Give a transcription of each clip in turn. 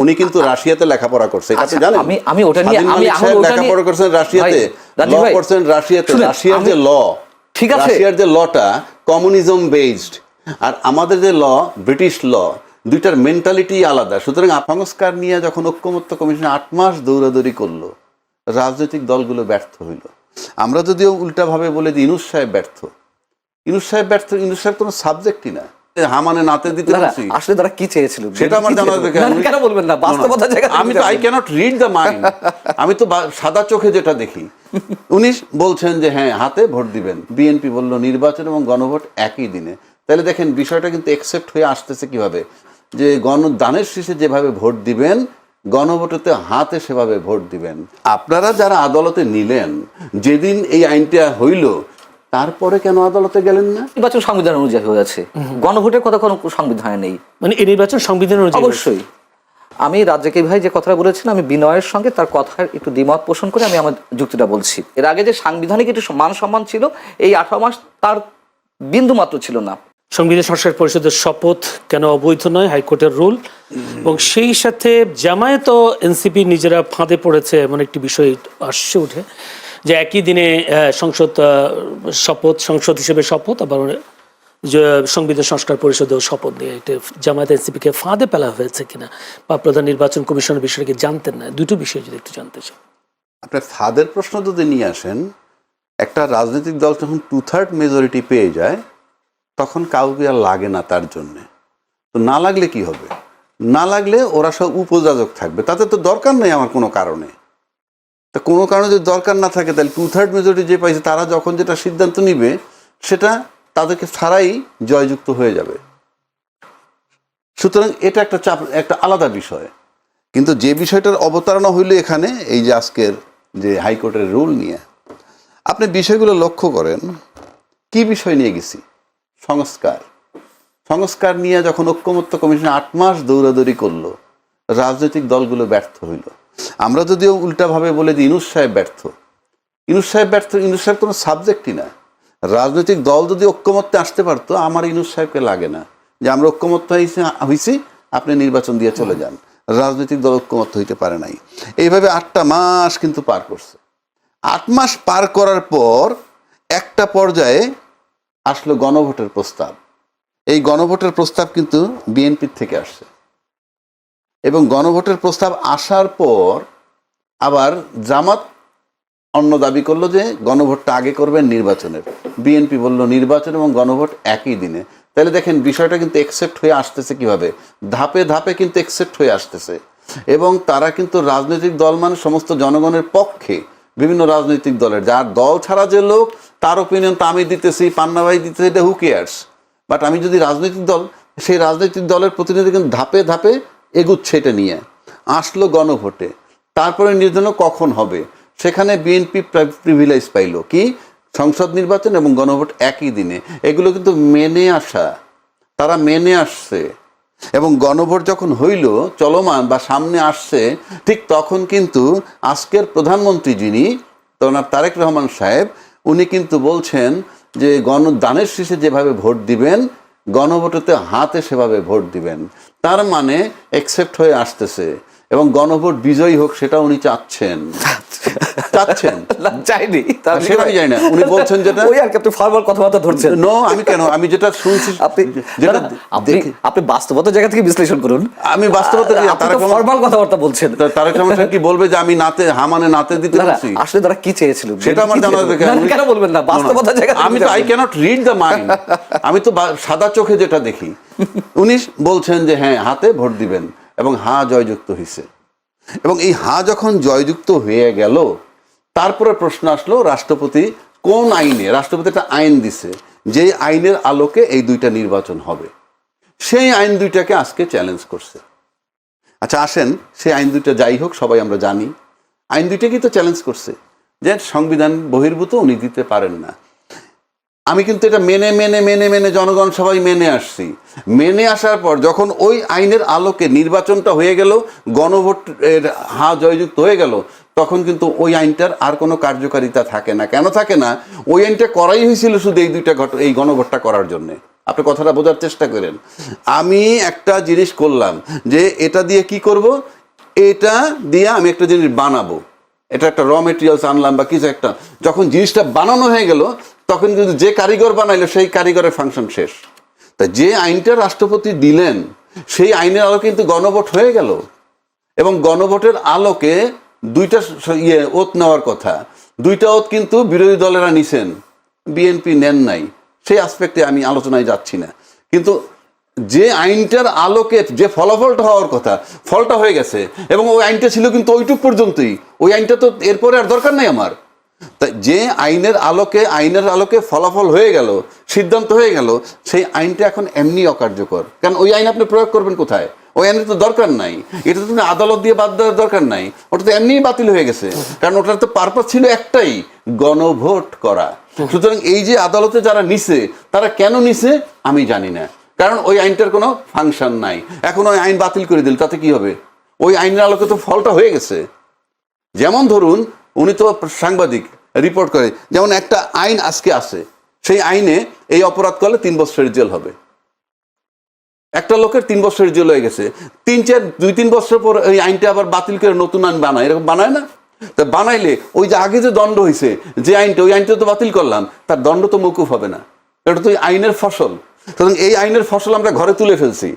উনি কিন্তু রাশিয়াতে লেখাপড়া করছে, এটা তো জানেন। আমি ওটা নিয়ে লেখাপড়া করছেন রাশিয়াতে, ল করছেন রাশিয়াতে। রাশিয়ার যে ল, ঠিক আছে, রাশিয়ার যে লটা কমিউনিজম বেসড, আর আমাদের যে ল ব্রিটিশ ল, দুইটার মেন্টালিটি আলাদা। সুতরাং সংস্কার নিয়ে যখন ঐক্যমত্য কমিশন 8 মাস দৌড়াদৌড়ি করলো, রাজনৈতিক দলগুলো ব্যর্থ হইল। আমরা যদিও উল্টাভাবে বলে দিই ইউনূস সাহেব ব্যর্থ, ইউনূস সাহেব ব্যর্থ, ইউনূস সাহেব কোনো সাবজেক্টই না। হামানে নাতে দিতে পারছি, আসলে তারা কি চেয়েছিল সেটা আমার জানা দরকার। কেন বলবেন না, বাস্তবতা জায়গা আমি তো I cannot read the mind, আমি তো সাদা চোখে যেটা দেখি। উনি বলছেন যে হ্যাঁ হাতে ভোট দিবেন, বিএনপি বলল নির্বাচন এবং গণভোট একই দিনে। তাহলে দেখেন বিষয়টা কিন্তু একসেপ্ট হয়ে আসতেছে কিভাবে, যে গণদানের শেষে যেভাবে ভোট দিবেন, গণভোটেতে হাতে সেভাবে ভোট দিবেন। আপনারা যারা আদালতে নিলেন, যেদিন এই আইনটা হইল তারপরে কেন আদালতে গেলেন না? নির্বাচন সংবিধান অনুযায়ী হয়ে আছে, গণভোটের কথা কোনো সংবিধানে নেই। মানে এই নির্বাচন সংবিধান অনুযায়ী? অবশ্যই। আমি রাজ্জাকি ভাই যে কথাটা বলেছেন, আমি বিনয়ের সঙ্গে তার কথার একটু দ্বিমত পোষণ করে আমি আমার যুক্তিটা বলছি। এর আগে যে সাংবিধানিক একটু মান সম্মান ছিল, এই 18 মাস তার বিন্দু মাত্র ছিল না। সংবিধান সংস্কার পরিষদের শপথ কেন অবৈধ নয়, হাইকোর্টের রুল, এবং সেই সাথে জামায়াত ও এনসিপি নিজেরা ফাঁদে পড়েছে এমন একটি বিষয় আসছে উঠে, যে একই দিনে সংসদ হিসেবে শপথ, আবার সংবিধান সংস্কার পরিষদেও শপথ নিয়ে এটা জামায়াত এনসিপিকে ফাঁদে ফেলা হয়েছে কিনা, বা প্রধান নির্বাচন কমিশনের বিষয়ে কি জানতেন না? দুটো বিষয় যদি একটু জানতে চাই। আপনার ফাঁদের প্রশ্ন যদি নিয়ে আসেন, একটা রাজনৈতিক দল যখন 2/3 মেজরিটি পেয়ে যায়, তখন কাউকে আর লাগে না তার জন্যে। তো না লাগলে কি হবে? না লাগলে ওরা সব উপযাজক থাকবে, তাতে তো দরকার নেই আমার কোনো কারণে। তা কোনো কারণে যদি দরকার না থাকে, তাহলে 2/3 মেজরিটি যে পাইছে তারা যখন যেটা সিদ্ধান্ত নিবে সেটা তাদেরকে ছাড়াই জয়যুক্ত হয়ে যাবে। সুতরাং এটা একটা চাপ, একটা আলাদা বিষয়। কিন্তু যে বিষয়টার অবতারণা হইল এখানে, এই যে আজকের যে হাইকোর্টের রুল নিয়ে, আপনি বিষয়গুলো লক্ষ্য করেন। কি বিষয় নিয়ে গেছি? সংস্কার। সংস্কার নিয়ে যখন ঐক্যমত্য কমিশন 8 মাস দৌড়াদৌড়ি করলো, রাজনৈতিক দলগুলো ব্যর্থ হইল। আমরা যদিও উল্টাভাবে বলে দিই ইউনূস সাহেব ব্যর্থ, ইউনূস সাহেব ব্যর্থ, ইউনূস সাহেব কোনো সাবজেক্টই না। রাজনৈতিক দল যদি ঐক্যমত্যে আসতে পারতো, আমার ইউনূস সাহেবকে লাগে না যে আমরা ঐক্যমত্য হয়েছি, আপনি নির্বাচন দিয়ে চলে যান। রাজনৈতিক দল ঐক্যমত্য হইতে পারে নাই। এইভাবে 8টা মাস কিন্তু পার করছে। 8 মাস পার করার পর একটা পর্যায়ে আসলো গণভোটের প্রস্তাব। এই গণভোটের প্রস্তাব কিন্তু বিএনপির থেকে আসছে, এবং গণভোটের প্রস্তাব আসার পর আবার জামাত অন্য দাবি করলো যে গণভোটটা আগে করবেন নির্বাচনের। বিএনপি বলল নির্বাচন এবং গণভোট একই দিনে। তাহলে দেখেন বিষয়টা কিন্তু একসেপ্ট হয়ে আসতেছে কিভাবে, ধাপে ধাপে কিন্তু একসেপ্ট হয়ে আসতেছে। এবং তারা কিন্তু রাজনৈতিক দল মানে সমস্ত জনগণের পক্ষে, বিভিন্ন রাজনৈতিক দলের, যার দল ছাড়া যে লোক তার ওপিনিয়ন তো আমি দিতেছি, পান্নাভাই দিতেছি, এটা হু কেয়ার্স। বাট আমি যদি রাজনৈতিক দল, সেই রাজনৈতিক দলের প্রতিনিধি কিন্তু ধাপে ধাপে এগুচ্ছে এটা নিয়ে। আসলো গণভোটে, তারপরে নির্বাচন কখন হবে, সেখানে বিএনপি প্রিভিলেজ পাইল কি, সংসদ নির্বাচন এবং গণভোট একই দিনে। এগুলো কিন্তু মেনে আসা, তারা মেনে আসছে। এবং গণভোট যখন হইল চলমান বা সামনে আসছে, ঠিক তখন কিন্তু আজকের প্রধানমন্ত্রী যিনি জনাব তারেক রহমান সাহেব, উনি কিন্তু বলছেন যে গণদানের শেষে যেভাবে ভোট দিবেন, গণভোটেতে হাতে সেভাবে ভোট দিবেন। তার মানে অ্যাকসেপ্ট হয়ে আসতেছে, এবং গণভোট বিজয়ী হোক সেটা উনি চাচ্ছেন। চাইনি সেটা আমি জানি না, উনি বলছেন যেটা ওই আর কি আপনি ফরমাল কথাবার্তা ধরছেন। নো, আমি কেন, আমি যেটা শুনছি, আপনি বাস্তবতার জায়গা থেকে বিশ্লেষণ করুন। আমি বাস্তবতা ফরমাল কথাবার্তা বলছেন। তারেক রহমান সাহেব কি বলবে যে আমি নাতে হামানে নাতে দিতে পারছি? আসলে তারা কি চেয়েছিল সেটা আমার জানা দরকার। কেন বলবেন না, বাস্তবতার জায়গা আমি তো I cannot read the mind, আমি তো সাদা চোখে যেটা দেখি। উনি বলছেন যে হ্যাঁ হাতে ভোট দিবেন, এবং হা জয়যুক্ত হয়েছে। এবং এই হা যখন জয়যুক্ত হয়ে গেল, তারপরে প্রশ্ন আসলো রাষ্ট্রপতি কোন আইনে, রাষ্ট্রপতি একটা আইন দিছে, যে আইনের আলোকে এই দুইটা নির্বাচন হবে। সেই আইন দুইটাকে আজকে চ্যালেঞ্জ করছে। আচ্ছা আসেন, সেই আইন দুইটা যাই হোক, সবাই আমরা জানি আইন দুইটাকেই তো চ্যালেঞ্জ করছে, যে সংবিধান বহির্ভূত উনি দিতে পারেন না। আমি কিন্তু এটা মেনে মেনে মেনে মেনে জনগণ সবাই মেনে আসছি। মেনে আসার পর যখন ওই আইনের আলোকে নির্বাচনটা হয়ে গেল, গণভোটের হা জয়যুক্ত হয়ে গেল, তখন কিন্তু ওই আইনটার আর কোনো কার্যকারিতা থাকে না। কেন থাকে না? ওই আইনটা করাই হয়েছিল শুধু এই দুইটা এই গণভোটটা করার জন্যে। আপনি কথাটা বোঝার চেষ্টা করেন। আমি একটা জিনিস করলাম যে এটা দিয়ে কি করব, এটা দিয়ে আমি একটা জিনিস বানাবো, এটা একটা র মেটেরিয়ালস আনলাম বা কিছু একটা, যখন জিনিসটা বানানো হয়ে গেল তখন কিন্তু যে কারিগর বানাইলো সেই কারিগরের ফাংশন শেষ। তা যে আইনটা রাষ্ট্রপতি দিলেন সেই আইনের আলোকে কিন্তু গণভোট হয়ে গেল, এবং গণভোটের আলোকে দুইটা ওত নেওয়ার কথা, দুইটা ওত কিন্তু বিরোধী দলেরা নিছেন, বিএনপি নেন নাই। সেই আসপেক্টে আমি আলোচনায় যাচ্ছি না, কিন্তু যে আইনটার আলোকে যে ফলাফলটা হওয়ার কথা ফলটা হয়ে গেছে, এবং ওই আইনটা ছিল কিন্তু ওইটুক পর্যন্তই, ওই আইনটা তো এরপরে আর দরকার নাই আমার। তাই যে আইনের আলোকে ফলাফল হয়ে গেল, সিদ্ধান্ত হয়ে গেল, সেই আইনটা এখন এমনি অকার্যকর। কারণ ওই আইন আপনি প্রয়োগ করবেন কোথায়? ওই আইনের তো দরকার নাই, এটা তো আদালত দিয়ে বাদ দেওয়ার দরকার নাই, ওটা তো এমনিই বাতিল হয়ে গেছে। কারণ ওটার তো পারপাস ছিল একটাই, গণভোট করা। সুতরাং এই যে আদালতে যারা নিছে তারা কেন নিছে আমি জানি না, কারণ ওই আইনটার কোনো ফাংশন নাই। এখন ওই আইন বাতিল করে দিল, তাতে কি হবে? ওই আইনের আলোকে তো ফলটা হয়ে গেছে। যেমন ধরুন, উনি তো সাংবাদিক, রিপোর্ট করে, যেমন একটা আইন আজকে আছে, সেই আইনে এই অপরাধ করলে 3 বছরের জেল হবে। একটা লোকের 3 বছরের জেল হয়ে গেছে, 2-3 বছর পর এই আইনটা আবার বাতিল করে নতুন আইন বানায়, এরকম বানায় না? তা বানাইলে ওই যে আগে যে দণ্ড হয়েছে যে আইনটা, ওই আইনটা তো বাতিল করলাম, তার দণ্ড তো মৌকুফ হবে না, এটা তো আইনের ফসল। সুতরাং এই আইনের ফসল আমরা ঘরে তুলে ফেলছি,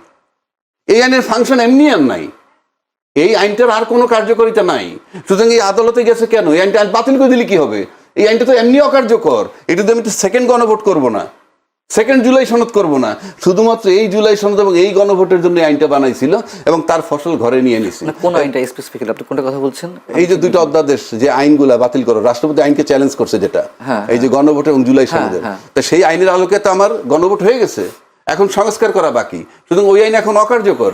এই আইনের ফাংশন এমনি আর নাই, এই আইনটার আর কোনো কার্যকারিতা নাই। সুতরাং এই আদালতে গেছে কেন? এই আইনটা বাতিল করে দিলে কি হবে? এই আইনটা তো এমনি অকার্যকর। এটা তো আমি সেকেন্ড গণভোট করবো না, 2 জুলাই সনদ করবো না, শুধুমাত্র এই জুলাই সনদ এবং এই গণভোটের জন্য আইনটা বানাইছিল এবং তার ফসল ঘরে নিয়ে নিছে। কোন আইনটা স্পেসিফিক্যালি আপনি কোনটা কথা বলছেন? এই যে 2টা অধ্যাদেশ যে আইনগুলা বাতিল করো, রাষ্ট্রপতি আইনকে চ্যালেঞ্জ করছে, যেটা এই যে গণভোট এবং জুলাই সনদের, তা সেই আইনের আলোকে তো আমার গণভোট হয়ে গেছে, এখন সংস্কার করা বাকি। সুতরাং ওই আইন এখন অকার্যকর,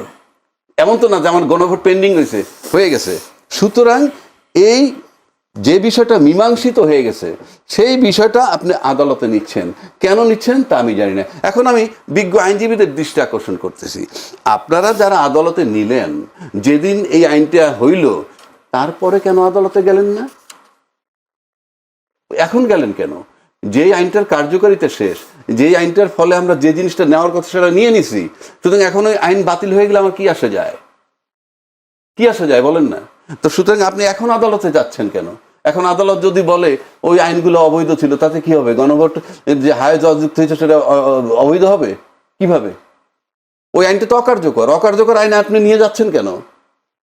এমন তো না যে আমার গণভোট পেন্ডিং রয়েছে, হয়ে গেছে। সুতরাং এই যে বিষয়টা মীমাংসিত হয়ে গেছে সেই বিষয়টা আপনি আদালতে নিচ্ছেন, কেন নিচ্ছেন তা আমি জানি না। এখন আমি বিজ্ঞ আইনজীবীদের দৃষ্টি আকর্ষণ করতেছি, আপনারা যারা আদালতে নিলেন, যেদিন এই আইনটা হইল তারপরে কেন আদালতে গেলেন না? এখন গেলেন কেন? যেই আইনটার কার্যকারিতা শেষ, যেই আইনটার ফলে আমরা যে জিনিসটা নেওয়ার কথা সেটা নিয়ে নিছি, সুতরাং এখন ওই আইন বাতিল হয়ে গেলে আমার কি আসা যায়? কি আসা যায় বলেন না? তো সুতরাং আপনি এখন আদালতে যাচ্ছেন কেন? এখন আদালত যদি বলে ওই আইনগুলো অবৈধ ছিল, তাতে কি হবে? গণভোট যে হায় জজ যুক্ত হয়েছে সেটা অবৈধ হবে কিভাবে? ওই আইনটা তো অকার্যকর আইন আপনি নিয়ে যাচ্ছেন কেন?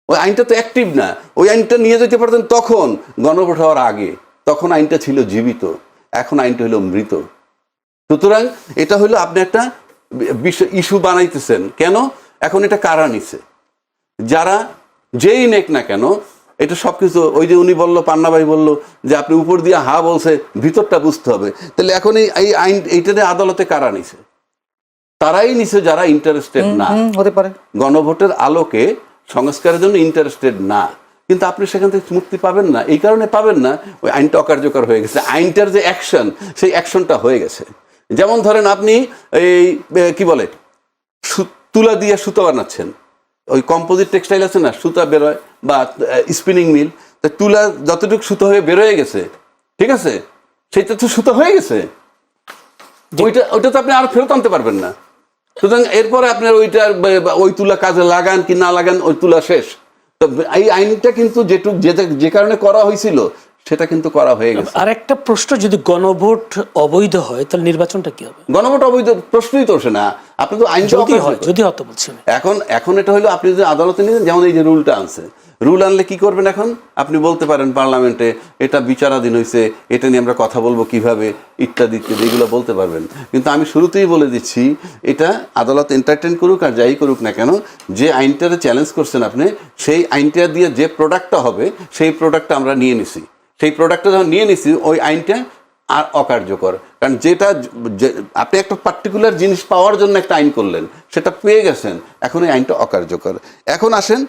ওই আইনটা তো অ্যাক্টিভ না। ওই আইনটা নিয়ে যেতে পারতেন তখন, গণভোট হওয়ার আগে, তখন আইনটা ছিল জীবিত, এখন আইনটা হলো মৃত। সুতরাং এটা হলো আপনি একটা ইস্যু বানাইতেছেন। কেন? এখন এটা কারা নিছে? যারা যেই নেক না কেন, এটা সবকিছু ওই যে উনি বললো, পান্না ভাই বললো যে আপনি উপর দিয়ে হা বলছে, ভিতরটা বুঝতে হবে। তাহলে এখন এই আইন এইটাতে আদালতে কারা নিছে? তারাই নিছে যারা ইন্টারেস্টেড না, হতে পারে গণভোটের আলোকে সংস্কারের জন্য ইন্টারেস্টেড না। কিন্তু আপনি সেখান থেকে মুক্তি পাবেন না, এই কারণে পাবেন না ওই আইনটা অকার্যকর হয়ে গেছে। আইনটার যে অ্যাকশন, সেই অ্যাকশনটা হয়ে গেছে। যেমন ধরেন আপনি এই কি বলে তুলা দিয়ে সুতো বানাচ্ছেন, ওই কম্পোজিট টেক্সটাইল আছে না, সুতা বেরোয় বা স্পিনিং মিল, তা তুলা যতটুকু সুতো হয়ে বেরোয় গেছে, ঠিক আছে, সেইটা তো সুতো হয়ে গেছে, ওইটা তো আপনি আর ফেরত আনতে পারবেন না। সুতরাং এরপরে আপনার ওই তুলা কাজে লাগান কি না লাগান, ওই তুলা শেষ। তো এই আইনটা কিন্তু যে কারণে করা হয়েছিল সেটা কিন্তু করা হয়ে গেছে। আর একটা প্রশ্ন, যদি গণভোট অবৈধ হয় তাহলে নির্বাচনটা কি হবে? গণভোট অবৈধ প্রশ্নই তো ওঠে না। আপনি তো আইন যদি হয়তো বলছেন এখন এটা হলো আপনি যদি আদালতে নিয়ে, যেমন এই যে রুলটা আনছে, রুল আনলে কি করবেন? এখন আপনি বলতে পারেন পার্লামেন্টে এটা বিচারাধীন হয়েছে, এটা নিয়ে আমরা কথা বলবো কিভাবে, ইত্যাদি ইত্যাদি, এগুলো বলতে পারবেন। কিন্তু আমি শুরুতেই বলে দিচ্ছি, এটা আদালত এন্টারটেইন করুক আর যাই করুক না কেন, যে আইনটারে চ্যালেঞ্জ করছেন আপনি, সেই আইনটা দিয়ে যে প্রোডাক্টটা হবে সেই প্রোডাক্টটা আমরা নিয়ে নিছি। সেই প্রোডাক্টটা যখন নিয়ে নিছি, ওই আইনটা আর অকার্যকর। কারণ যেটা আপনি একটা পার্টিকুলার জিনিস পাওয়ার জন্য একটা আইন করলেন, সেটা পেয়ে গেছেন, এখন এই আইনটা অকার্যকর। এখন আসেন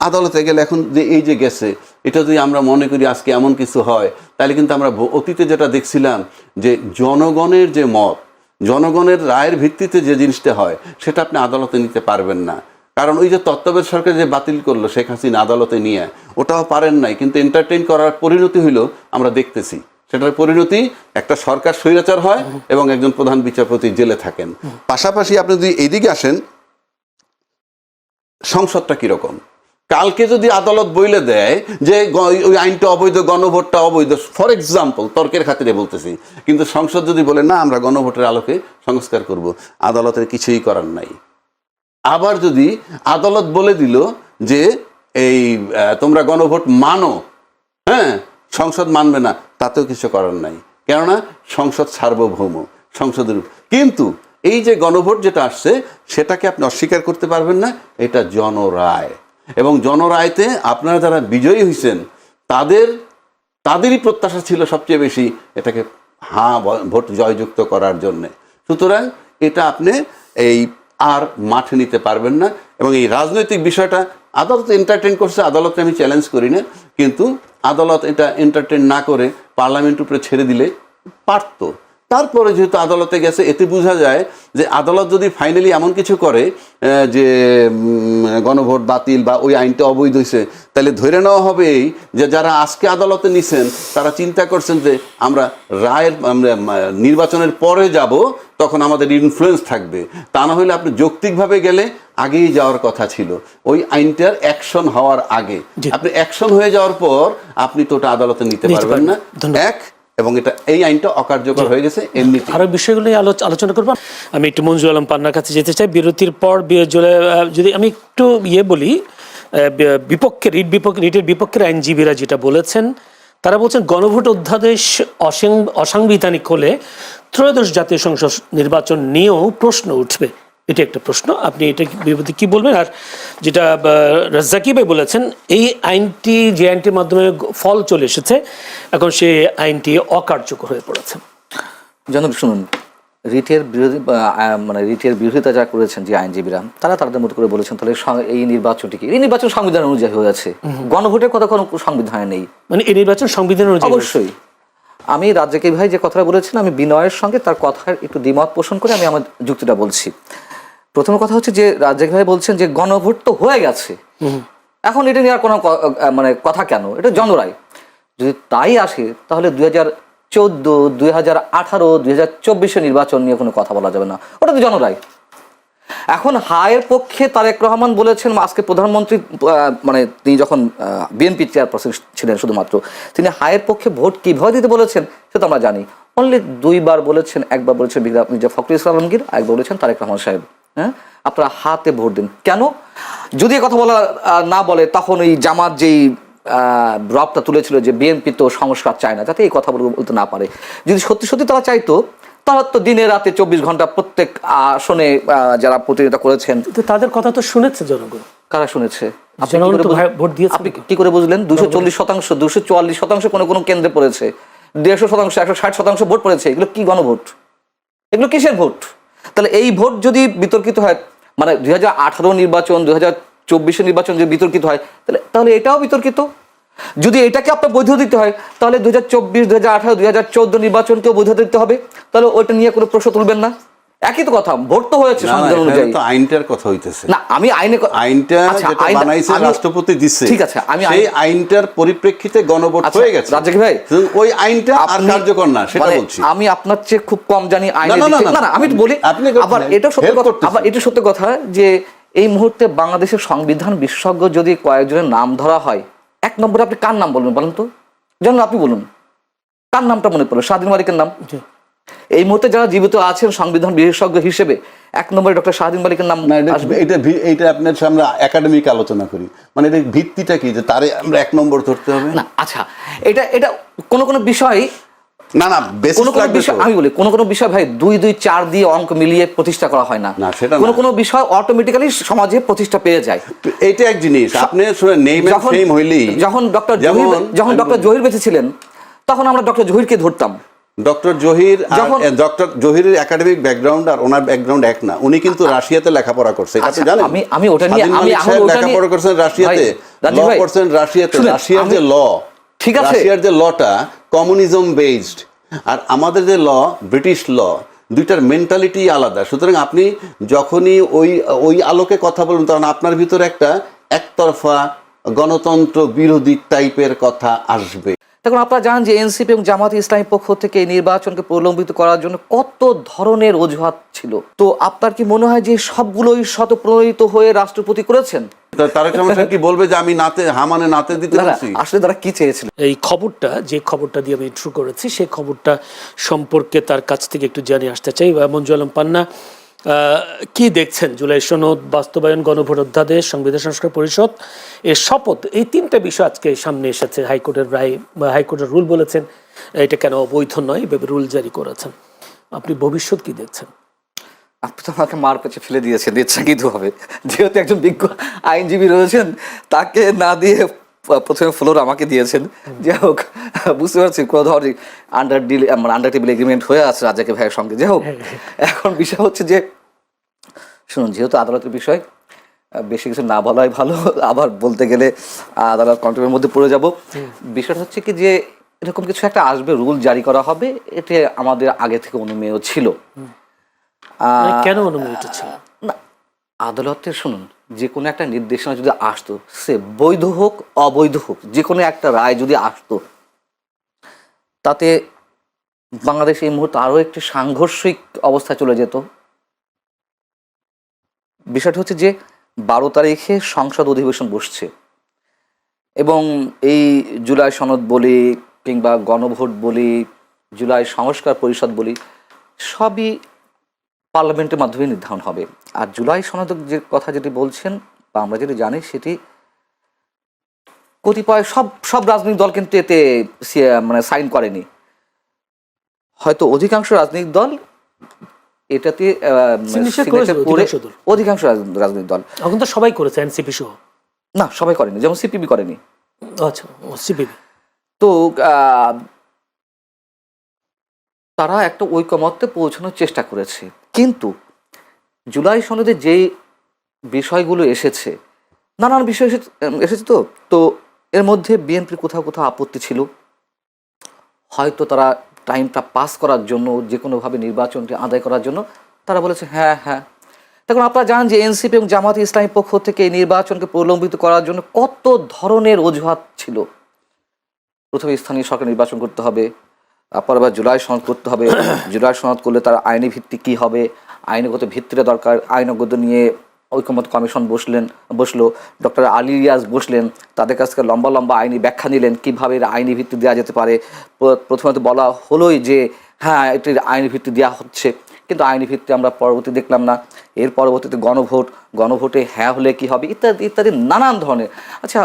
আদালতে গেলে, এখন যে এই যে গেছে, এটা যদি আমরা মনে করি আজকে এমন কিছু হয়, তাহলে কিন্তু আমরা অতীতে যেটা দেখছিলাম যে জনগণের যে মত, জনগণের রায়ের ভিত্তিতে যে জিনিসটা হয়, সেটা আপনি আদালতে নিতে পারবেন না। কারণ ওই যে তত্ত্বাবধায়ক সরকার যে বাতিল করলো শেখ হাসিনা আদালতে নিয়ে, ওটাও পারেন নাই, কিন্তু এন্টারটেইন করার পরিণতি হইল আমরা দেখতেছি। সেটার পরিণতি একটা সরকার স্বৈরাচার হয় এবং একজন প্রধান বিচারপতি জেলে থাকেন। পাশাপাশি আপনি যদি এইদিকে আসেন, সংসদটা কিরকম? কালকে যদি আদালত বইলে দেয় যে ওই আইনটা অবৈধ, গণভোটটা অবৈধ, ফর এক্সাম্পল, তর্কের খাতিরে বলতেছি, কিন্তু সংসদ যদি বলে না আমরা গণভোটের আলোকে সংস্কার করব, আদালতের কিছুই করার নাই। আবার যদি আদালত বলে দিল যে এই তোমরা গণভোট মানো, হ্যাঁ, সংসদ মানবে না, তাতেও কিছু করার নাই, কেননা সংসদ সার্বভৌম, সংসদের। কিন্তু এই যে গণভোট যেটা আসছে সেটাকে আপনি অস্বীকার করতে পারবেন না, এটা জনরায়। এবং জনরায়তে আপনারা যারা বিজয়ী হয়েছেন তাদেরই প্রত্যাশা ছিল সবচেয়ে বেশি এটাকে ভোট জয়যুক্ত করার জন্যে। সুতরাং এটা আপনি এই আর মাঠে নিতে পারবেন না। এবং এই রাজনৈতিক বিষয়টা আদালত এন্টারটেইন করছে, আদালতকে আমি চ্যালেঞ্জ করি না, কিন্তু আদালত এটা এন্টারটেইন না করে পার্লামেন্টের উপরে ছেড়ে দিলে পারত। তারপরে যেহেতু আদালতে গেছে, এতে বোঝা যায় যে আদালত যদি ফাইনালি এমন কিছু করে যে গণভোট বাতিল বা ওই আইনটা অবৈধ হয়েছে, তাহলে ধরে নেওয়া হবে এই যে যারা আজকে আদালতে নিছেন তারা চিন্তা করছেন যে আমরা রায়ের নির্বাচনের পরে যাব, তখন আমাদের ইনফ্লুয়েন্স থাকবে। তা না হলে আপনি যৌক্তিকভাবে গেলে আগেই যাওয়ার কথা ছিল, ওই আইনটার অ্যাকশন হওয়ার আগে। আপনি অ্যাকশন হয়ে যাওয়ার পর আপনি তো ওটা আদালতে নিতে পারবেন না, এক, এবং এটা এই আইনটা অকার্যকর হয়ে গেছে এমনি। আরো বিষয়গুলো আলোচনা করবো। আমি একটু মঞ্জু আলম পান্নার কাছে যেতে চাই বিরতির পর। যদি আমি একটু বলি, রিটের বিপক্ষের আইনজীবীরা যেটা বলেছেন, তারা বলছেন গণভোট অধ্যাদেশ অসাংবিধানিক হলে ত্রয়োদশ জাতীয় সংসদ নির্বাচন নিয়েও প্রশ্ন উঠবে। এটা একটা প্রশ্ন, আপনি এটা বিপদে কি বলবেন? আর যেটা রাজ্জাকি ভাই বলেছেন, এই আইনটি, যে আইনটির মাধ্যমে ফল চলে এসেছে, এখন সেই আইনটি অকার্যকর হয়ে পড়েছে। জনক শুনুন, রিটের বিরোধিতা যা করেছেন যে আইনজীবীরা, তারা তাদের মতো করে বলেছেন তাহলে এই নির্বাচনটি কি, এই নির্বাচন সংবিধান অনুযায়ী হয়ে আছে, গণভোটের কথা কোনো সংবিধানে নেই, মানে এই নির্বাচন সংবিধান অনুযায়ী? অবশ্যই। আমি রাজ্জাকি ভাই যে কথাটা বলেছেন, আমি বিনয়ের সঙ্গে তার কথার একটু দ্বিমত পোষণ করে আমি আমার যুক্তিটা বলছি। প্রথম কথা হচ্ছে যে রাজ্জাকি ভাই বলছেন যে গণভোট তো হয়ে গেছে, এখন এটা নিয়ে আর কোনো কথা কেন, এটা জনরায়। যদি তাই আসে তাহলে 2014, 2018, 2024 নির্বাচন নিয়ে কোনো কথা বলা যাবে না, ওটা তো জনরায়। এখন হায়ের পক্ষে তারেক রহমান বলেছেন, আজকে প্রধানমন্ত্রী তিনি যখন বিএনপি চেয়ারপারসন ছিলেন শুধুমাত্র, তিনি হায়ের পক্ষে ভোট কিভাবে দিতে বলেছেন সেটা আমরা জানি। অনলি দুইবার বলেছেন, একবার বলেছেন মির্জা ফখরুল ইসলাম আলমগীর, একবার বলেছেন তারেক রহমান সাহেব। হ্যাঁ, আপনারা হাতে ভোট দিন। কেন? যদি কথা বলা না বলে, তখন ওই জামাত যেই রবটা তুলেছিল যে বিএনপি তো সংস্কার চায় না, যাতে এই কথা বলতে না পারে। যদি সত্যি সত্যি তারা চাইতো, তারা তো দিনে রাতে 24 ঘন্টা প্রত্যেক আসনে যারা প্রতিনিধিত্ব করেছেন, তাদের কথা তো শুনেছে জনগণ। কারা শুনেছে? ভোট দিয়েছে। আপনি কি করে বুঝলেন? 240%, 244% কোনো কোনো কেন্দ্রে পড়েছে, 150%, 160% ভোট পড়েছে। এগুলো কি গণভোট? এগুলো কিসের ভোট? তাহলে এই ভোট যদি বিতর্কিত হয়, 2018 নির্বাচন, 2024 নির্বাচন যদি বিতর্কিত হয়, তাহলে এটাও বিতর্কিত। যদি এটাকে আপনার বৈধ দিতে হয়, তাহলে 2024, 2018, 2014 নির্বাচনকেও বৈধ দিতে হবে। তাহলে ওইটা নিয়ে কোনো প্রশ্ন তুলবেন না। একই তো কথা, ভোট তো হয়েছে সংবিধান অনুযায়ী। তো আইনটার কথা হইতেছে না, আমি আইনটা যেটা বানাইছে রাষ্ট্রপতি দিচ্ছে, ঠিক আছে, আমি সেই আইনটার পরিপ্রেক্ষিতে গণভোট হয়ে গেছে। রাজ্জাকি ভাই, ওই আইনটা আর কার্যকর না সেটা বলছি। আমি আপনার চেয়ে খুব কম জানি আইনের দিকে। না, আমি বলি, আবার এটা সত্য কথা যে এই মুহূর্তে বাংলাদেশের সংবিধান বিশেষজ্ঞ যদি কয়েকজনের নাম ধরা হয়, এক নম্বরে আপনি কার নাম বলবেন বলেন তো? জানেন, আপনি বলুন কার নামটা মনে পড়লো? শাহদিন মালিকের নাম। এই মুহূর্তে যারা জীবিত আছেন সংবিধান বিশেষজ্ঞ হিসেবে, এক নম্বরে ডক্টর শাহদিন মালিকের নাম আসবে। এটা আপনার আমরা একাডেমিক আলোচনা করি, মানে এর ভিত্তিটা কি যে তারে আমরা এক নম্বর ধরতে হবে না? আচ্ছা, এটা কোনো বিষয় না, আমি বলি কোনো বিষয় ভাই 2, 2, 4 দিয়ে অঙ্ক মিলিয়ে প্রতিষ্ঠা করা হয় না। কোনো বিষয় অটোমেটিক্যালি সমাজে প্রতিষ্ঠা পেয়ে যায়। এইটা এক জিনিস। আপনি শুনে নেম এন্ড ফেম হইলেই, যখন ডক্টর জহির বেঁচে ছিলেন, তখন আমরা ডক্টর জহিরকে ধরতাম। ডক্টর জহিরের একাডেমিক ব্যাকগ্রাউন্ড আর ওনার ব্যাকগ্রাউন্ড এক না। উনি কিন্তু রাশিয়াতে লেখাপড়া করছে, এটা তো জানেন। আমি ওটা নিয়ে লেখাপড়া করছেন রাশিয়াতে, ল করছেন রাশিয়াতে। রাশিয়ার যে ল, ঠিক আছে, রাশিয়ার যে লটা কমিউনিজম বেসড, আর আমাদের যে ল ব্রিটিশ ল, দুইটার মেন্টালিটি আলাদা। সুতরাং আপনি যখনই ওই আলোকে কথা বলবেন, তখন আপনার ভিতরে একটা একতরফা গণতন্ত্র বিরোধী টাইপের কথা আসবে। তখন আপনারা জানেন যে এনসিপি এবং জামায়াতে ইসলামী পক্ষ থেকে এই নির্বাচনকে প্রলম্বিত করার জন্য কত ধরনের অজুহাত ছিল। তো আপনার কি মনে হয় যে সবগুলোই শতপ্রণোদিত হয়ে রাষ্ট্রপতি করেছেন? তারেক রহমান সাহেব কি বলবে যে আমি নাতে হামানে নাতে দিতে না, না, বলছি? আসলে তারা কি চেয়েছিল? এই খবরটা, যে খবরটা দিয়ে আমি ইন্ট্রো করেছি, সেই খবরটা সম্পর্কে তার কাছ থেকে একটু জানিয়ে আসতে চাই। মঞ্জু আলম পান্না, কি দেখছেন জুলাই সনদ বাস্তবায়ন, গণভোট অধ্যাদেশ, সংবিধান সংস্কার পরিষদ এর শপথ, এই তিনটা বিষয় আজকে সামনে এসেছে। হাইকোর্টের রায় বা হাইকোর্টের রুল বলেছেন এটা কেন অবৈধ নয়, এভাবে রুল জারি করেছেন। আপনি ভবিষ্যৎ কি দেখছেন? আপনি তো আমাকে মার পেছে ফেলে দিয়েছেন ইচ্ছাকৃত হবে, যেহেতু একজন বিজ্ঞ আইনজীবী রয়েছেন, তাকে না দিয়ে প্রথমে ফ্লোর আমাকে দিয়েছেন। যাই হোক, বুঝতে পারছি কোনো ধরনের আন্ডার টেবিল এগ্রিমেন্ট হয়ে আছে রাজাকে ভাইয়ের সঙ্গে। যাই হোক, এখন বিষয় হচ্ছে যে শুনুন, যেহেতু আদালতের বিষয়, বেশি কিছু না বলাই ভালো, আবার বলতে গেলে আদালত কন্ট্রোলের মধ্যে পড়ে যাব। বিষয়টা হচ্ছে কি যে এরকম কিছু একটা আসবে, রুল জারি করা হবে, এটা আমাদের আগে থেকে অনুমেয় ছিল। কেন অনুমোদিত ছিল না, আদালতের শুনুন, যে কোনো একটা নির্দেশনা যদি আসতো, সে বৈধ হোক অবৈধ হোক, যে কোনো একটা রায় যদি আসতো, তাতে বাংলাদেশ এই মুহূর্তে আরো একটি সাংঘর্ষিক অবস্থায় চলে যেত। বিষয়টা হচ্ছে যে 12 তারিখে সংসদ অধিবেশন বসছে এবং এই জুলাই সনদ বলি কিংবা গণভোট বলি, জুলাই সংস্কার পরিষদ বলি, সবই পার্লামেন্টের মাধ্যমে নির্ধারণ হবে। আর জুলাই সনদ যে কথা যেটি বলছেন বা আমরা যেটি জানি, সেটি কতিপয় সব রাজনৈতিক দল কিন্তু এতে মানে সাইন করেনি। হয়তো অধিকাংশ রাজনৈতিক দল এটাতে signature করে, অধিকাংশ রাজনৈতিক দল, এখন তো সবাই করেছে, এনসিপি সহ। না, সবাই করেনি, যেমন সিপিবি করেনি। আচ্ছা, সিপিবি। তো তারা একটা ঐকমত্যে পৌঁছানোর চেষ্টা করেছে, কিন্তু জুলাই সনদে যেই বিষয়গুলো এসেছে, নানান বিষয় এসেছে, তো এর মধ্যে বিএনপির কোথাও কোথাও আপত্তি ছিল। হয়তো তারা টাইমটা পাস করার জন্য, যে কোনোভাবে নির্বাচনটি আদায় করার জন্য তারা বলেছে হ্যাঁ হ্যাঁ। তখন আপনারা জানেন যে এনসিপি এবং জামায়াতে ইসলামী পক্ষ থেকে এই নির্বাচনকে প্রলম্বিত করার জন্য কত ধরনের অজুহাত ছিল। প্রথমে স্থানীয় সরকার নির্বাচন করতে হবে, তারপর আবার জুলাই সনদ করতে হবে। জুলাই সনদ করলে তার আইনি ভিত্তি কী হবে, আইনগত ভিত্তিটা দরকার। আইনগত নিয়ে ঐকমত্য কমিশন বসলো, ডক্টর আলী রিয়াজ বসলেন, তাদের কাছ থেকে লম্বা লম্বা আইনি ব্যাখ্যা নিলেন কীভাবে এর আইনি ভিত্তি দেওয়া যেতে পারে। প্রথমত বলা হলোই যে হ্যাঁ, এটির আইনি ভিত্তি দেওয়া হচ্ছে, কিন্তু আইনি ভিত্তি আমরা পরবর্তী দেখলাম না। এর পরবর্তীতে গণভোটে হ্যাঁ হলে কী হবে, ইত্যাদি ইত্যাদি নানান ধরনের। আচ্ছা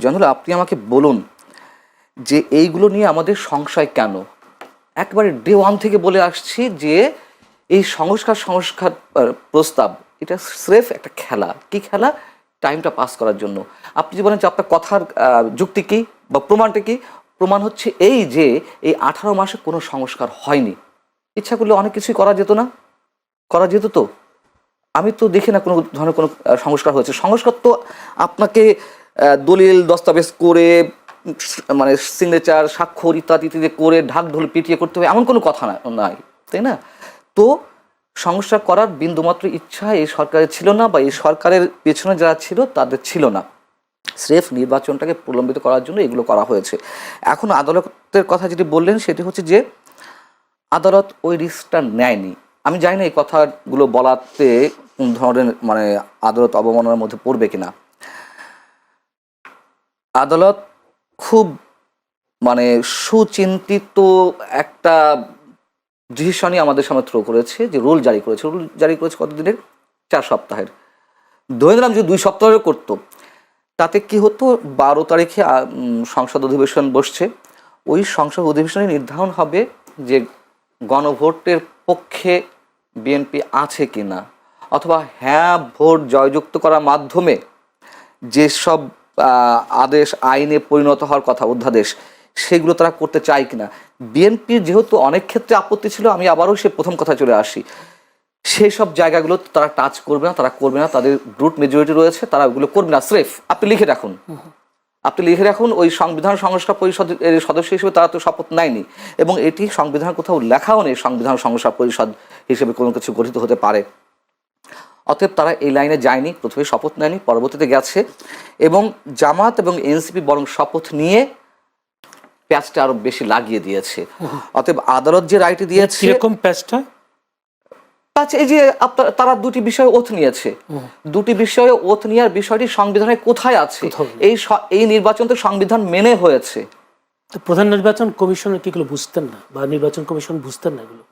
জয়নুল, আপনি আমাকে বলুন যে এইগুলো নিয়ে আমাদের সংশয় কেন? একবারে ডে ওয়ান থেকে বলে আসছি যে এই সংস্কার প্রস্তাব এটা স্রেফ একটা খেলা। কি খেলা? টাইমটা পাস করার জন্য। আপনি যে বলেন যে আপনার কথার যুক্তি কী বা প্রমাণটা কী? প্রমাণ হচ্ছে এই যে এই 18 মাসে কোনো সংস্কার হয়নি। ইচ্ছা করলে অনেক কিছুই করা যেত না? করা যেত তো? আমি তো দেখি না কোনো ধরনের কোনো সংস্কার হয়েছে। সংস্কার তো আপনাকে দলিল দস্তাবেজ করে, মানে সিগনেচার, স্বাক্ষর ইত্যাদি ইত্যাদি করে ঢাক ঢোল পিটিয়ে করতে হবে, এমন কোনো কথা নাই, তাই না? তো সংস্কার করার বিন্দুমাত্র ইচ্ছা এই সরকারের ছিল না, বা এই সরকারের পেছনে যারা ছিল তাদের ছিল না। স্রেফ নির্বাচনটাকে প্রলম্বিত করার জন্য এগুলো করা হয়েছে। এখন আদালতের কথা যেটি বললেন সেটি হচ্ছে যে আদালত ওই রিস্কটা নেয়নি। আমি জানি না এই কথাগুলো বলাতে কোন ধরনের মানে আদালত অবমাননার মধ্যে পড়বে কিনা। আদালত খুব মানে সুচিন্তিত একটা ডিসিশনই আমাদের সামনে থ্রো করেছে, যে রুল জারি করেছে। রুল জারি করেছে কতদিনের? 4 সপ্তাহের। ধরে নিলাম যে 2 সপ্তাহের করতো, তাতে কি হতো? 12 তারিখে সংসদ অধিবেশন বসছে। ওই সংসদ অধিবেশনে নির্ধারণ হবে যে গণভোটের পক্ষে বিএনপি আছে কি না, অথবা হ্যাঁ ভোট জয়যুক্ত করার মাধ্যমে যেসব আদেশ আইনে পরিণত হওয়ার কথা, অধ্যাদেশ, সেগুলো তারা করতে চায় কিনা। বিএনপির যেহেতু অনেক ক্ষেত্রে আপত্তি ছিল, আমি আবারও সে প্রথম কথা চলে আসি, সেই সব জায়গাগুলো তারা টাচ করবে না, তারা করবে না। তাদের ব্রুট মেজরিটি রয়েছে, তারা ওগুলো করবে না। স্রেফ আপনি লিখে রাখুন ওই সংবিধান সংস্কার পরিষদের সদস্য হিসেবে তারা তো শপথ নেয়নি, এবং এটি সংবিধান কোথাও লেখাও নেই সংবিধান সংস্কার পরিষদ হিসেবে কোনো কিছু গঠিত হতে পারে। অতএব তারা এই লাইনে যায়নি, প্রথমে শপথ নেয়নি, পরবর্তীতে গেছে। এবং জামাত এবং এনসিপি বরং শপথ নিয়ে প্যাচটা আরো বেশি লাগিয়ে দিয়েছে। অতএব আদালত যে রায়টি দিয়েছে, কিরকম প্যাচটা? আচ্ছা, এই যে তারা দুটি বিষয়ে ওথ নিয়েছে, দুটি বিষয়ে ওথ নেওয়ার বিষয়টি সংবিধানে কোথায় আছে? এই নির্বাচন তো সংবিধান মেনে হয়েছে। তো প্রধান নির্বাচন কমিশনের কি এগুলো বুঝতেন না, বা নির্বাচন কমিশন বুঝতেন না এগুলো?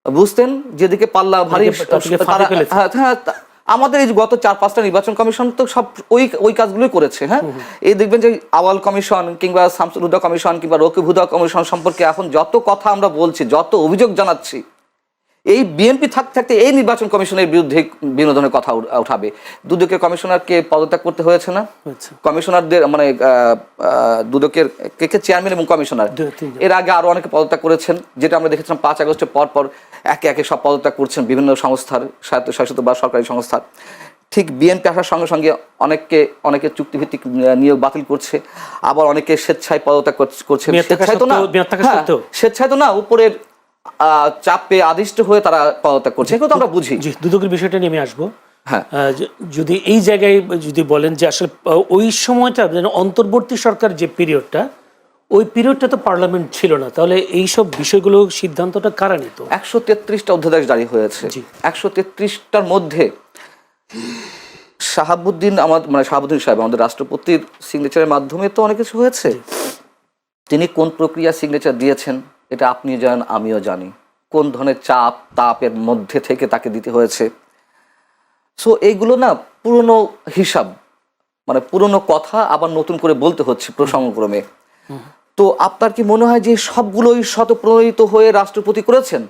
বুঝতেন, যেদিকে পাল্লা ভারী ফাঁদে ফেলেছে। হ্যাঁ, আমাদের এই গত 4-5টা নির্বাচন কমিশন তো সব ওই কাজগুলোই করেছে। হ্যাঁ, এই দেখবেন যে আওয়াল কমিশন কিংবা শামসুল হুদা কমিশন কিংবা রকিব হুদা কমিশন সম্পর্কে এখন যত কথা আমরা বলছি, যত অভিযোগ জানাচ্ছি, এই বিএনপি থাকতে এই নির্বাচন কমিশনের বিরুদ্ধে বিনোদনের কথা উঠাবে। দুদকের কমিশনারকে পদত্যাগ করতে হয়েছে না? কমিশনারদের মানে দুদকের কে চেয়ারম্যান এবং কমিশনার, এর আগে আরো অনেকে পদত্যাগ করেছেন, যেটা আমরা দেখেছিলাম 5 আগস্টের পর একে একে সব পদত্যাগ করছেন বিভিন্ন সংস্থার, স্বায়ত্তশাসিত বা সরকারি সংস্থার। ঠিক বিএনপি আসার সঙ্গে সঙ্গে অনেকে চুক্তিভিত্তিক নিয়োগ বাতিল করছে, আবার অনেকে স্বেচ্ছায় পদত্যাগ করছে। স্বেচ্ছায় তো না, উপরের চাপে আদিষ্ট হয়ে তারা পদত্যাগ করছে, এগুলো তো আমরা বুঝি। দুদকের বিষয়টা নিয়ে আমি আসবো। হ্যাঁ, যদি এই জায়গায় যদি বলেন যে আসলে ওই সময়টা অন্তর্বর্তী সরকার যে পিরিয়ডটা, ওই পিরিয়ডটা তো পার্লামেন্ট ছিল না, তাহলে এইসব বিষয়গুলো সিদ্ধান্তটা কারা নিত? 133টা অধ্যাদেশ জারি হয়েছে। 133টার মধ্যে শাহাবুদ্দিন সাহেব আমাদের রাষ্ট্রপতির সিগনেচারের মাধ্যমে তো অনেক কিছু হয়েছে। তিনি কোন প্রক্রিয়া সিগনেচার দিয়েছেন এটা আপনি জানেন, আমিও জানি, কোন ধরনের তাপের মধ্যে থেকে তাকে দিতে হয়েছে। সো এইগুলো না পুরনো হিসাব, মানে পুরনো কথা আবার নতুন করে বলতে হচ্ছে প্রসঙ্গক্রমে। তো আপনার কি মনে হয় যে সবগুলোই শতপ্রণোদিত হয়ে রাষ্ট্রপতি করেছেন?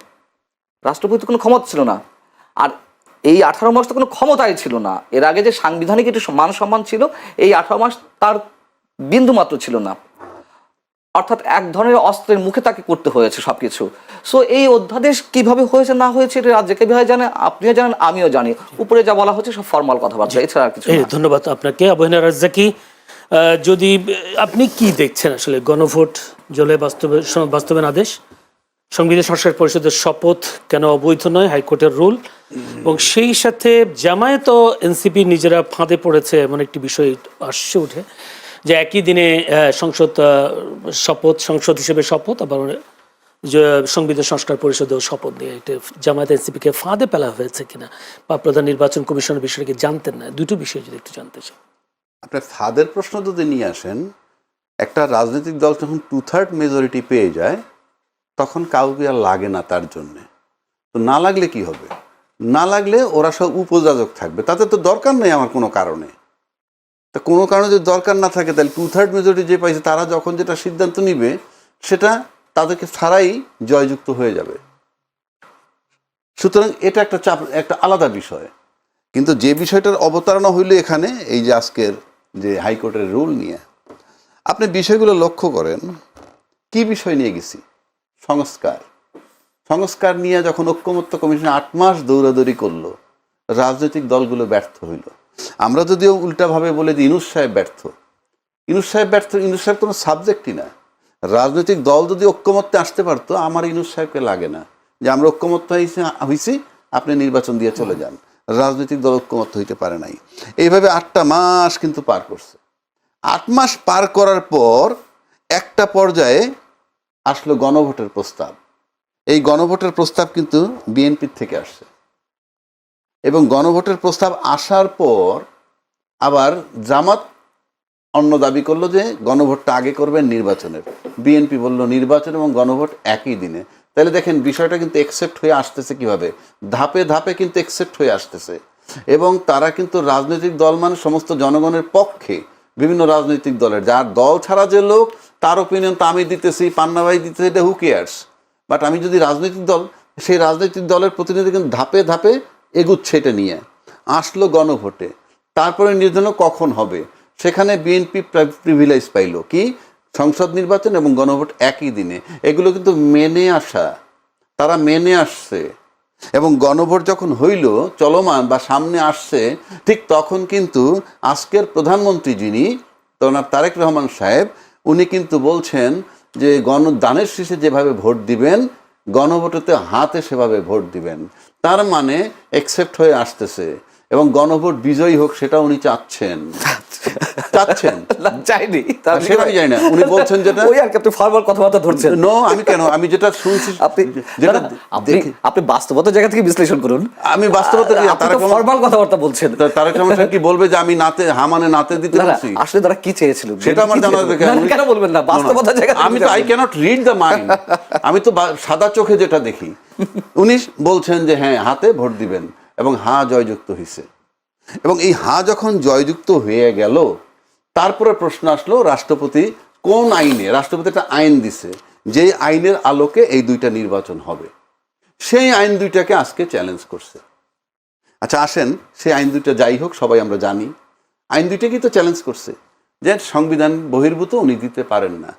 রাষ্ট্রপতি কোনো ক্ষমতা ছিল না, আর এই 18 মাস তো কোনো ক্ষমতাই ছিল না। এর আগে যে সাংবিধানিক একটু মান সম্মান ছিল, এই 18 মাস তার বিন্দু মাত্র ছিল না। অর্থাৎ এক ধরনের অস্ত্রের মুখে তাকে করতে হয়েছে সবকিছু। সো এই অধ্যাদেশ কিভাবে হয়েছে না হয়েছে এটা রাজ্যকে ভাই জানে, আপনিও জানেন, আমিও জানি। উপরে যা বলা হচ্ছে সব ফর্মাল কথাবার্তা, এছাড়া আর কিছু না। ধন্যবাদ আপনাকে আবু হেনা রাজ্জাকি। যদি আপনি কি দেখছেন আসলে গণভোট জুলাই বাস্তবায়ন আদেশ, সংবিধান সংস্কার পরিষদের শপথ কেন অবৈধ নয়, হাইকোর্টের রুল, এবং সেই সাথে জামায়াত ও এনসিপি নিজেরা ফাঁদে পড়েছে এমন একটি বিষয় আসছে উঠে, যে একই দিনে সংসদ হিসেবে শপথ, আবার সংবিধান সংস্কার পরিষদেও শপথ নিয়ে এটা জামায়াত এনসিপিকে ফাঁদে ফেলা হয়েছে কিনা, বা প্রধান নির্বাচন কমিশনের বিষয়টা কি জানতেন না? দুটো বিষয় যদি একটু জানতে চাই। আপনার ফাঁদের প্রশ্ন যদি নিয়ে আসেন, একটা রাজনৈতিক দল যখন 2/3 মেজরিটি পেয়ে যায় তখন কাউকে আর লাগে না তার জন্যে। তো না লাগলে কি হবে? না লাগলে ওরা সব উপযাজক থাকবে, তাতে তো দরকার নেই আমার কোনো কারণে। তা কোনো কারণে যদি দরকার না থাকে তাহলে 2/3 মেজরিটি যে পাইছে তারা যখন যেটা সিদ্ধান্ত নিবে সেটা তাদেরকে ছাড়াই জয়যুক্ত হয়ে যাবে। সুতরাং এটা একটা আলাদা বিষয়। কিন্তু যে বিষয়টার অবতারণা হইল এখানে, এই যে আজকের যে হাইকোর্টের রুল নিয়ে, আপনি বিষয়গুলো লক্ষ্য করেন, কি বিষয় নিয়ে গেছি? সংস্কার নিয়ে যখন ঐক্যমত্য কমিশন 8 মাস দৌড়াদৌড়ি করলো, রাজনৈতিক দলগুলো ব্যর্থ হইল। আমরা যদিও উল্টাভাবে বলে যে ইউনূস সাহেব ব্যর্থ, ইউনূস সাহেব কোনো সাবজেক্টই না। রাজনৈতিক দল যদি ঐক্যমত্যে আসতে পারতো, আমার ইউনূস সাহেবকে লাগে না যে আমরা ঐক্যমত্য হয়েছি, আপনি নির্বাচন দিয়ে চলে যান। রাজনৈতিক দল ঐক্যমত্য হইতে পারে নাই। এইভাবে 8টা মাস কিন্তু পার করছে। 8 মাস পার করার পর একটা পর্যায়ে আসলো গণভোটের প্রস্তাব। এই গণভোটের প্রস্তাব কিন্তু বিএনপির থেকে আসছে, এবং গণভোটের প্রস্তাব আসার পর আবার জামাত অন্য দাবি করলো যে গণভোটটা আগে করবেন নির্বাচনের। বিএনপি বলল নির্বাচন এবং গণভোট একই দিনে। তাহলে দেখেন বিষয়টা কিন্তু একসেপ্ট হয়ে আসতেছে কিভাবে, ধাপে ধাপে কিন্তু একসেপ্ট হয়ে আসতেছে। এবং তারা কিন্তু রাজনৈতিক দল মানে সমস্ত জনগণের পক্ষে, বিভিন্ন রাজনৈতিক দলের, যার দল ছাড়া যে লোক তার ওপিনিয়ন তো আমি দিতেছি, পান্নাভাই দিতেছি, এটা হু কেয়ার্স। বাট আমি যদি রাজনৈতিক দল, সেই রাজনৈতিক দলের প্রতিনিধি কিন্তু ধাপে ধাপে এগুচ্ছে এটা নিয়ে। আসলো গণভোটে, তারপরে নির্বাচন কখন হবে, সেখানে বিএনপি প্রিভিলেজ পাইল কি, সংসদ নির্বাচন এবং গণভোট একই দিনে। এগুলো কিন্তু মেনে আসা, তারা মেনে আসছে। এবং গণভোট যখন হইল চলমান বা সামনে আসছে, ঠিক তখন কিন্তু আজকের প্রধানমন্ত্রী যিনি জনাব তারেক রহমান সাহেব, উনি কিন্তু বলছেন যে গণদানের শীষে যেভাবে ভোট দিবেন, গণভোটেতে হাতে সেভাবে ভোট দিবেন। তার মানে অ্যাকসেপ্ট হয়ে আসতেছে। এবং গণভোট বিজয়ী হোক সেটা উনি চাচ্ছেন। না, চাইনি। সেটা আমি জানি না, উনি বলছেন যেটা। ওই আর কি, আপনি ফরমাল কথাবার্তা ধরছেন। নো, আমি কেন, আমি যেটা শুনছি আপনি যেটা আপনি বাস্তবতার জায়গা থেকে বিশ্লেষণ করুন। আমি বাস্তবতা ফরমাল কথাবার্তা বলছেন। তারেক রহমান সাহেব কি বলবে যে আমি নাতে হামানে নাতে দিতে না, না, বলছি? আসলে তারা কি চেয়েছিল সেটা আমার জানা দরকার। না, কেন বলবেন না? বাস্তবতার জায়গা থেকে আমি তো I cannot read the mind. আমি তো সাদা চোখে যেটা দেখি। উনি বলছেন যে হ্যাঁ, হাতে ভোট দিবেন এবং হ্যাঁ জয়যুক্ত হয়েছে। এবং এই হ্যাঁ যখন জয়যুক্ত হয়ে গেল, তারপরে প্রশ্ন আসলো রাষ্ট্রপতি কোন আইনে, রাষ্ট্রপতি একটা আইন দিছে যে আইনের আলোকে এই দুইটা নির্বাচন হবে। সেই আইন দুইটাকে আজকে চ্যালেঞ্জ করছে। আচ্ছা আসেন, সেই আইন দুইটা যাই হোক, সবাই আমরা জানি আইন দুইটাকেই তো চ্যালেঞ্জ করছে যে সংবিধান বহির্ভূত উনি দিতে পারেন না।